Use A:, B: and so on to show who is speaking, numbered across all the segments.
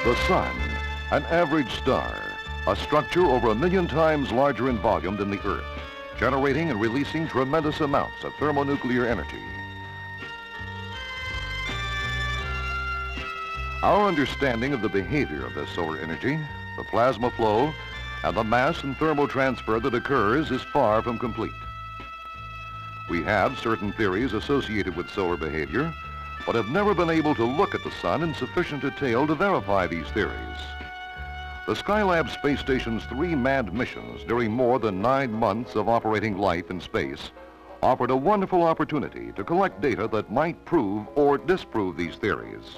A: The Sun, an average star, a structure over 1 million times larger in volume than the Earth, generating and releasing tremendous amounts of thermonuclear energy. Our understanding of the behavior of this solar energy, the plasma flow, and the mass and thermal transfer that occurs is far from complete. We have certain theories associated with solar behavior, but have never been able to look at the Sun in sufficient detail to verify these theories. The Skylab space station's 3 manned missions during more than 9 months of operating life in space offered a wonderful opportunity to collect data that might prove or disprove these theories.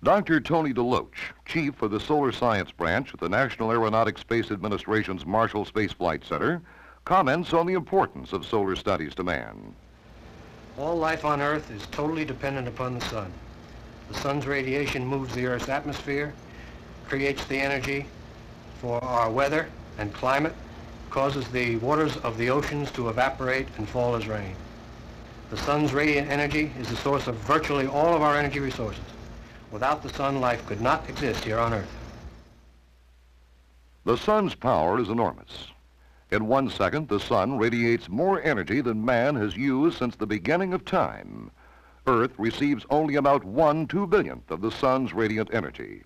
A: Dr. Tony DeLoach, Chief of the Solar Science Branch at the National Aeronautics Space Administration's Marshall Space Flight Center, comments on the importance of solar studies to man.
B: All life on Earth is totally dependent upon the sun. The sun's radiation moves the Earth's atmosphere, creates the energy for our weather and climate, causes the waters of the oceans to evaporate and fall as rain. The sun's radiant energy is the source of virtually all of our energy resources. Without the sun, life could not exist here on Earth.
A: The sun's power is enormous. In 1 second, the sun radiates more energy than man has used since the beginning of time. Earth receives only about 1/2 billionth of the sun's radiant energy.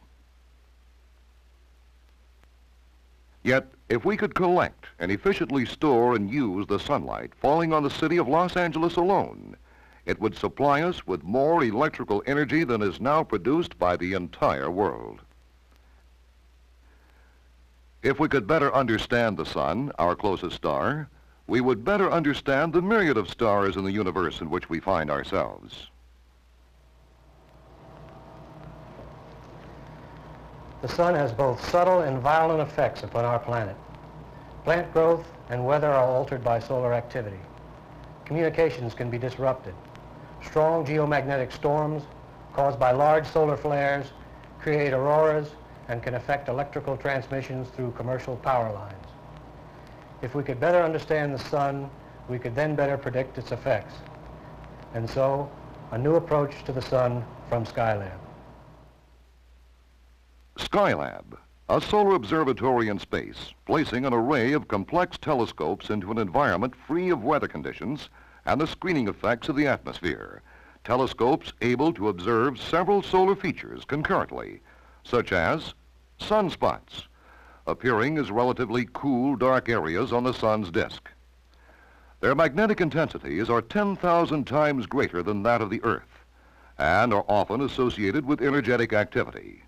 A: Yet, if we could collect and efficiently store and use the sunlight falling on the city of Los Angeles alone, it would supply us with more electrical energy than is now produced by the entire world. If we could better understand the sun, our closest star, we would better understand the myriad of stars in the universe in which we find ourselves.
B: The sun has both subtle and violent effects upon our planet. Plant growth and weather are altered by solar activity. Communications can be disrupted. Strong geomagnetic storms caused by large solar flares create auroras and can affect electrical transmissions through commercial power lines. If we could better understand the sun, we could then better predict its effects. And so, a new approach to the sun from Skylab.
A: Skylab, a solar observatory in space, placing an array of complex telescopes into an environment free of weather conditions and the screening effects of the atmosphere. Telescopes able to observe several solar features concurrently, such as sunspots, appearing as relatively cool, dark areas on the sun's disk. Their magnetic intensities are 10,000 times greater than that of the Earth, and are often associated with energetic activity.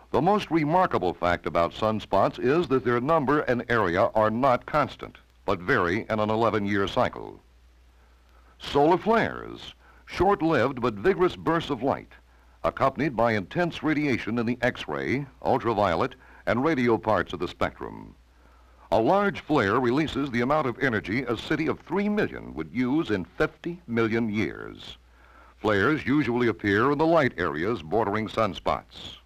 A: The most remarkable fact about sunspots is that their number and area are not constant, but vary in an 11-year cycle. Solar flares, short-lived but vigorous bursts of light, accompanied by intense radiation in the X-ray, ultraviolet, and radio parts of the spectrum. A large flare releases the amount of energy a city of 3 million would use in 50 million years. Flares usually appear in the light areas bordering sunspots.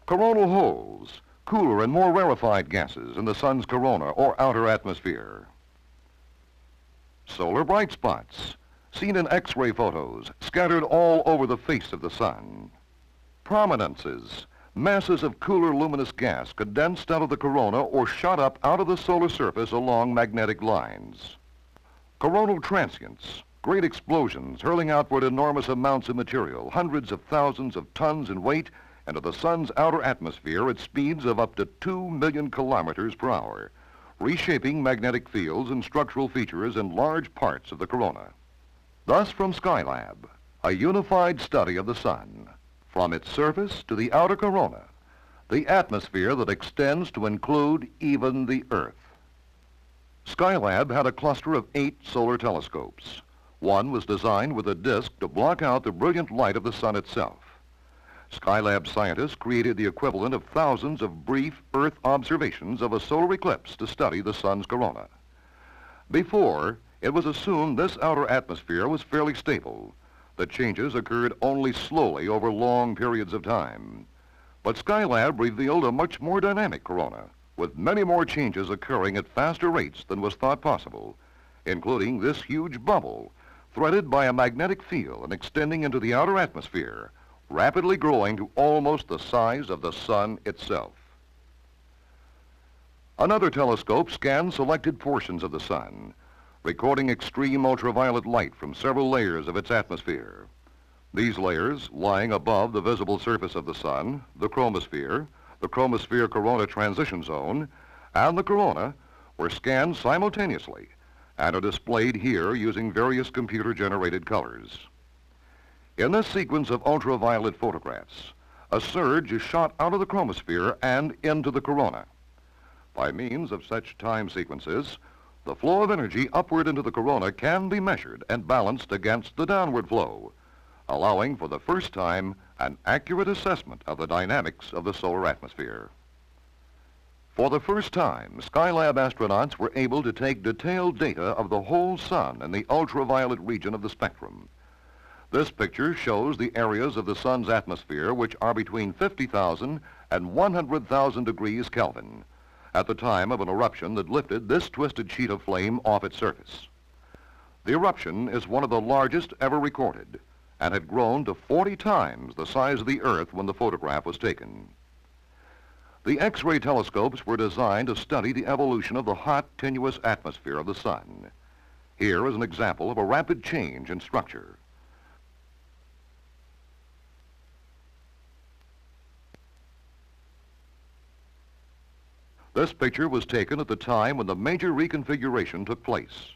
A: Coronal holes, cooler and more rarefied gases in the sun's corona or outer atmosphere. Solar bright spots, seen in X-ray photos, scattered all over the face of the sun. Prominences, masses of cooler luminous gas condensed out of the corona or shot up out of the solar surface along magnetic lines. Coronal transients, great explosions hurling outward enormous amounts of material, hundreds of thousands of tons in weight, into the sun's outer atmosphere at speeds of up to 2 million kilometers per hour, reshaping magnetic fields and structural features in large parts of the corona. Thus, from Skylab, a unified study of the sun, from its surface to the outer corona, the atmosphere that extends to include even the Earth. Skylab had a cluster of 8 solar telescopes. One was designed with a disk to block out the brilliant light of the sun itself. Skylab scientists created the equivalent of thousands of brief Earth observations of a solar eclipse to study the sun's corona. Before, It was assumed this outer atmosphere was fairly stable. The changes occurred only slowly over long periods of time. But Skylab revealed a much more dynamic corona, with many more changes occurring at faster rates than was thought possible, including this huge bubble, threaded by a magnetic field and extending into the outer atmosphere, rapidly growing to almost the size of the sun itself. Another telescope scanned selected portions of the sun, recording extreme ultraviolet light from several layers of its atmosphere. These layers, lying above the visible surface of the sun, the chromosphere corona transition zone, and the corona, were scanned simultaneously and are displayed here using various computer-generated colors. In this sequence of ultraviolet photographs, a surge is shot out of the chromosphere and into the corona. By means of such time sequences, the flow of energy upward into the corona can be measured and balanced against the downward flow, allowing for the first time an accurate assessment of the dynamics of the solar atmosphere. For the first time, Skylab astronauts were able to take detailed data of the whole sun in the ultraviolet region of the spectrum. This picture shows the areas of the sun's atmosphere which are between 50,000 and 100,000 degrees Kelvin, at the time of an eruption that lifted this twisted sheet of flame off its surface. The eruption is one of the largest ever recorded and had grown to 40 times the size of the Earth when the photograph was taken. The X-ray telescopes were designed to study the evolution of the hot, tenuous atmosphere of the sun. Here is an example of a rapid change in structure. This picture was taken at the time when the major reconfiguration took place.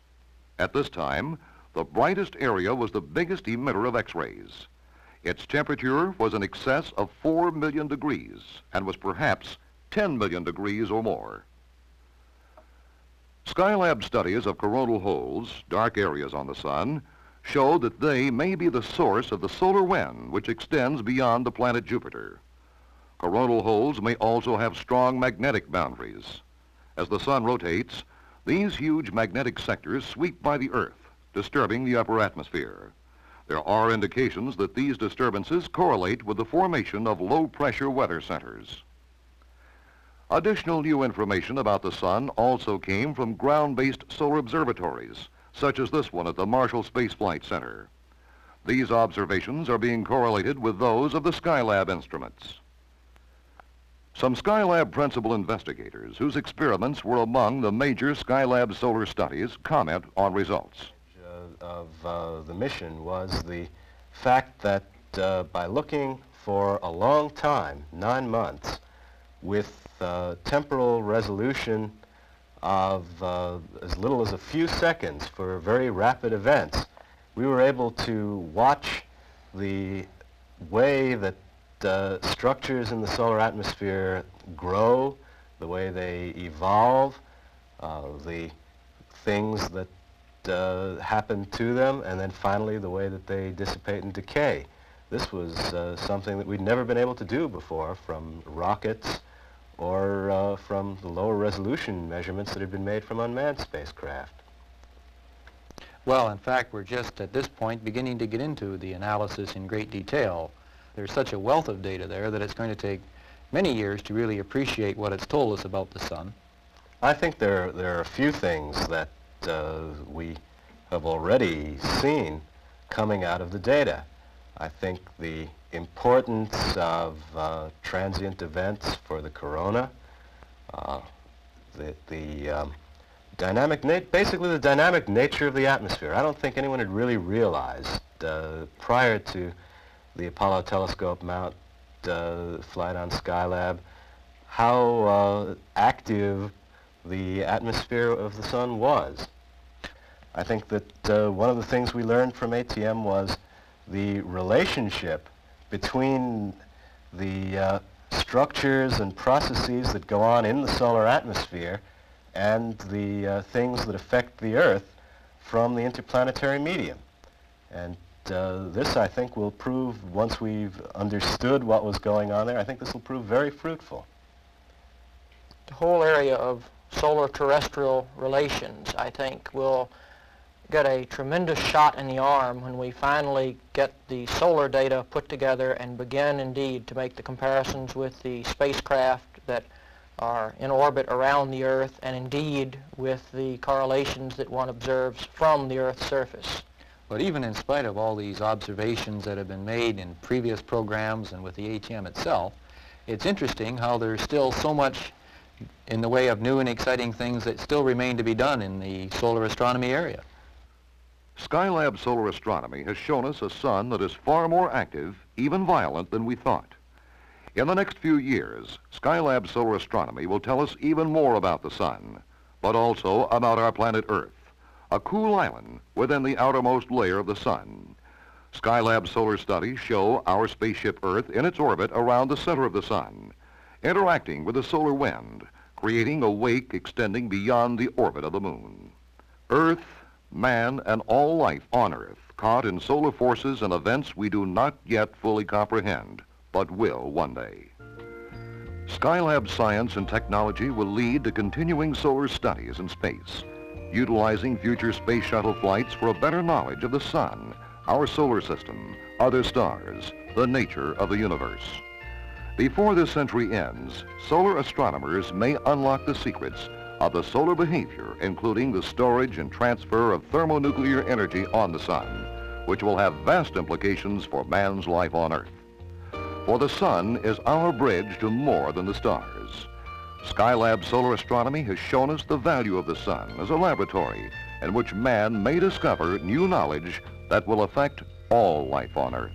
A: At this time, the brightest area was the biggest emitter of X-rays. Its temperature was in excess of 4 million degrees and was perhaps 10 million degrees or more. Skylab studies of coronal holes, dark areas on the sun, show that they may be the source of the solar wind which extends beyond the planet Jupiter. Coronal holes may also have strong magnetic boundaries. As the sun rotates, these huge magnetic sectors sweep by the Earth, disturbing the upper atmosphere. There are indications that these disturbances correlate with the formation of low-pressure weather centers. Additional new information about the sun also came from ground-based solar observatories, such as this one at the Marshall Space Flight Center. These observations are being correlated with those of the Skylab instruments. Some Skylab principal investigators, whose experiments were among the major Skylab solar studies, comment on results.
C: Of the mission was the fact that by looking for a long time, 9 months, with temporal resolution of as little as a few seconds for very rapid events, we were able to watch the way that structures in the solar atmosphere grow, the way they evolve, the things that happen to them, and then finally the way that they dissipate and decay. This was something that we'd never been able to do before from rockets or from the lower resolution measurements that had been made from unmanned spacecraft.
D: Well, in fact, we're just at this point beginning to get into the analysis in great detail. There's such a wealth of data there that it's going to take many years to really appreciate what it's told us about the sun.
C: I think there are a few things that we have already seen coming out of the data. I think the importance of transient events for the corona, basically the dynamic nature of the atmosphere. I don't think anyone had really realized prior to the Apollo telescope mount flight on Skylab how active the atmosphere of the sun was. I think that one of the things we learned from ATM was the relationship between the structures and processes that go on in the solar atmosphere and the things that affect the Earth from the interplanetary medium. And this, I think, will prove, once we've understood what was going on there, I think this will prove very fruitful.
E: The whole area of solar-terrestrial relations, I think, will
B: get a tremendous shot in the arm when we finally get the solar data put together and begin indeed to make the comparisons with the spacecraft that are in orbit around the Earth and indeed with the correlations that one observes from the Earth's surface.
D: But even in spite of all these observations that have been made in previous programs and with the ATM itself, it's interesting how there's still so much in the way of new and exciting things that still remain to be done in the solar astronomy area.
A: Skylab Solar Astronomy has shown us a sun that is far more active, even violent, than we thought. In the next few years, Skylab Solar Astronomy will tell us even more about the sun, but also about our planet Earth, a cool island within the outermost layer of the sun. Skylab solar studies show our spaceship Earth in its orbit around the center of the sun, interacting with the solar wind, creating a wake extending beyond the orbit of the moon. Earth, man, and all life on Earth caught in solar forces and events we do not yet fully comprehend, but will one day. Skylab science and technology will lead to continuing solar studies in space, utilizing future space shuttle flights for a better knowledge of the sun, our solar system, other stars, the nature of the universe. Before this century ends, solar astronomers may unlock the secrets of the solar behavior, including the storage and transfer of thermonuclear energy on the sun, which will have vast implications for man's life on Earth. For the sun is our bridge to more than the stars. Skylab Solar Astronomy has shown us the value of the sun as a laboratory in which man may discover new knowledge that will affect all life on Earth.